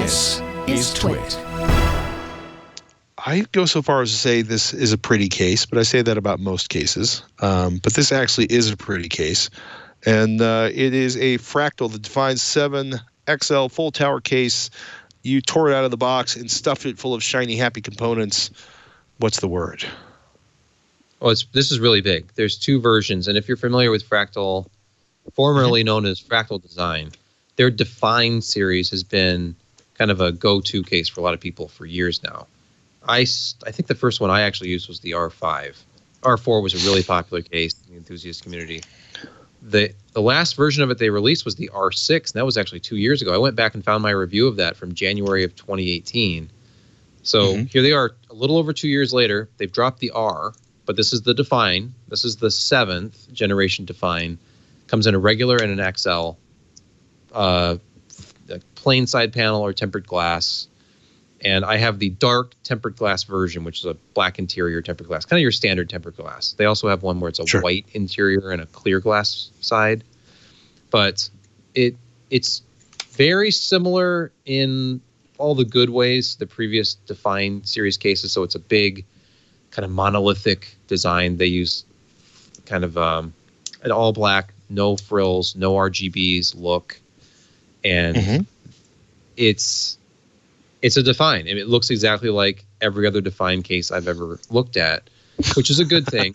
This is Twit. I go so far as to say this is a pretty case, but I say that about most cases. But this actually is a pretty case. And it is a Fractal, the Define 7 XL full tower case. You tore it out of the box and stuffed it full of shiny, happy components. What's the word? Well, this is really big. There's two versions. And if you're familiar with Fractal, formerly known as Fractal Design, their Define series has been kind of a go-to case for a lot of people for years now. I think the first one I actually used was the R5. R4 was a really popular case in the enthusiast community. The last version of it they released was the R6, and that was actually 2 years ago. I went back and found my review of that from January of 2018. So here they are, a little over 2 years later. They've dropped the R, but this is the Define. This is the 7th generation Define. Comes in a regular and an XL. A plain side panel or tempered glass. And I have the dark tempered glass version, which is a black interior tempered glass, kind of your standard tempered glass. They also have one where it's a white interior and a clear glass side. But it's very similar in all the good ways, the previous Define series cases. So it's a big kind of monolithic design. They use kind of an all black, no frills, no RGBs look. And it's a Define. And it looks exactly like every other Define case I've ever looked at, which is a good thing.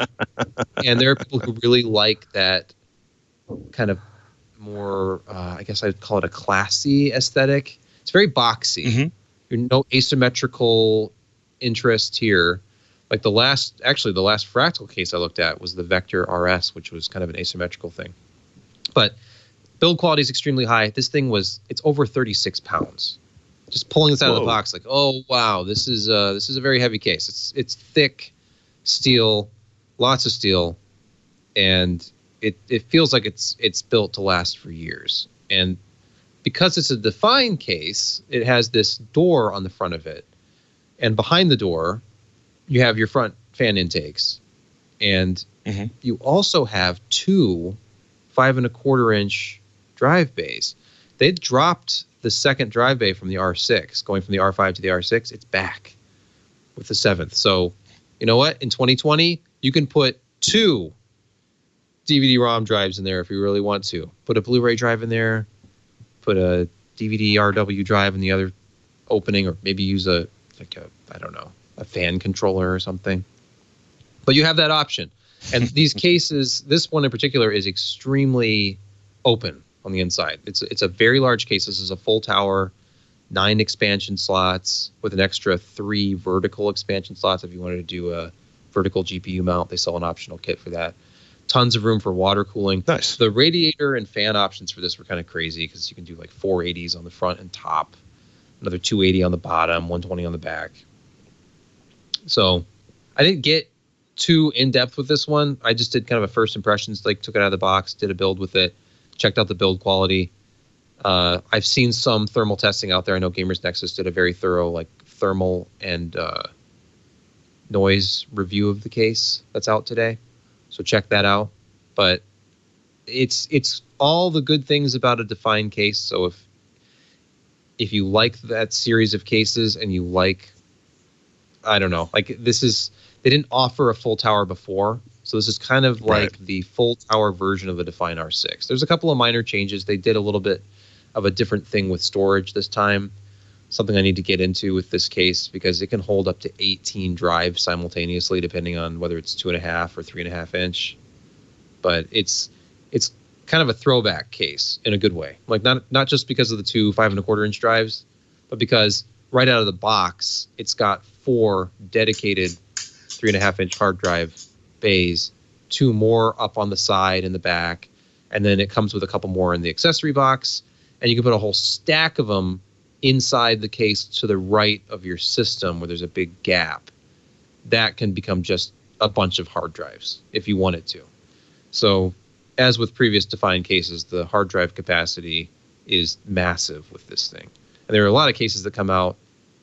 And there are people who really like that kind of more, I guess I'd call it a classy aesthetic. It's very boxy. No asymmetrical interest here. Like the last Fractal case I looked at was the Vector RS, which was kind of an asymmetrical thing. But build quality is extremely high. This thing it's over 36 pounds. Just pulling this out of the box, like, oh wow, this is a very heavy case. It's thick steel, lots of steel, and it feels like it's built to last for years. And because it's a Define case, it has this door on the front of it, and behind the door, you have your front fan intakes, and you also have two 5.25-inch drive bays. They dropped the second drive bay from the R6, going from the R5 to the R6. It's back with the 7th. So, you know what? In 2020, you can put two DVD-ROM drives in there if you really want to. Put a Blu-ray drive in there, put a DVD-RW drive in the other opening, or maybe use a fan controller or something. But you have that option. And these cases, this one in particular is extremely open on the inside. It's a very large case. This is a full tower, 9 expansion slots with an extra 3 vertical expansion slots if you wanted to do a vertical GPU mount. They sell an optional kit for that. Tons of room for water cooling. Nice. The radiator and fan options for this were kind of crazy because you can do like 480s on the front and top, another 280 on the bottom, 120 on the back. So I didn't get too in-depth with this one. I just did kind of a first impressions, like took it out of the box, did a build with it, checked out the build quality. I've seen some thermal testing out there. I know Gamers Nexus did a very thorough like thermal and noise review of the case that's out today. So check that out. But it's all the good things about a Define case. So if you like that series of cases and you like, I don't know, like they didn't offer a full tower before. So this is kind of like the full tower version of the Define R6. There's a couple of minor changes. They did a little bit of a different thing with storage this time. Something I need to get into with this case because it can hold up to 18 drives simultaneously, depending on whether it's 2.5 or 3.5 inch. But it's kind of a throwback case in a good way. Like not just because of the two 5.25-inch drives, but because right out of the box, it's got 4 dedicated 3.5-inch hard drive bays, 2 more up on the side in the back, and then it comes with a couple more in the accessory box, and you can put a whole stack of them inside the case to the right of your system where there's a big gap. That can become just a bunch of hard drives if you wanted to. So as with previous Define cases, the hard drive capacity is massive with this thing. And there are a lot of cases that come out,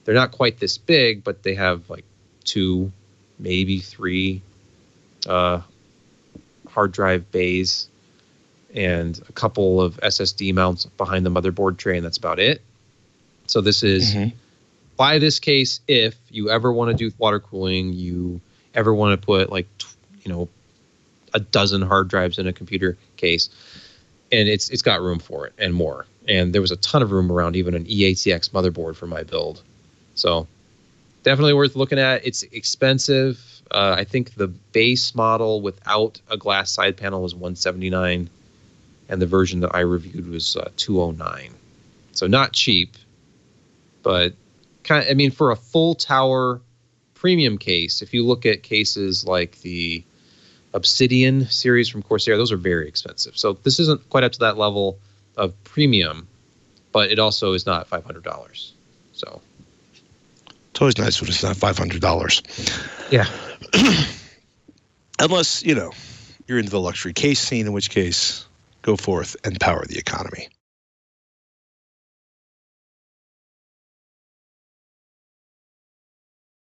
they're not quite this big, but they have like 2, maybe 3 hard drive bays and a couple of SSD mounts behind the motherboard tray, and that's about it. So this is buy this case if you ever want to do water cooling, you ever want to put like, a dozen hard drives in a computer case, and it's got room for it and more. And there was a ton of room around even an EATX motherboard for my build. So definitely worth looking at. It's expensive. I think the base model without a glass side panel was $179, and the version that I reviewed was $209. So not cheap, but for a full tower premium case, if you look at cases like the Obsidian series from Corsair, those are very expensive. So this isn't quite up to that level of premium, but it also is not $500. So it's always nice when it's not $500. Yeah. Unless, you're into the luxury case scene, in which case, go forth and power the economy.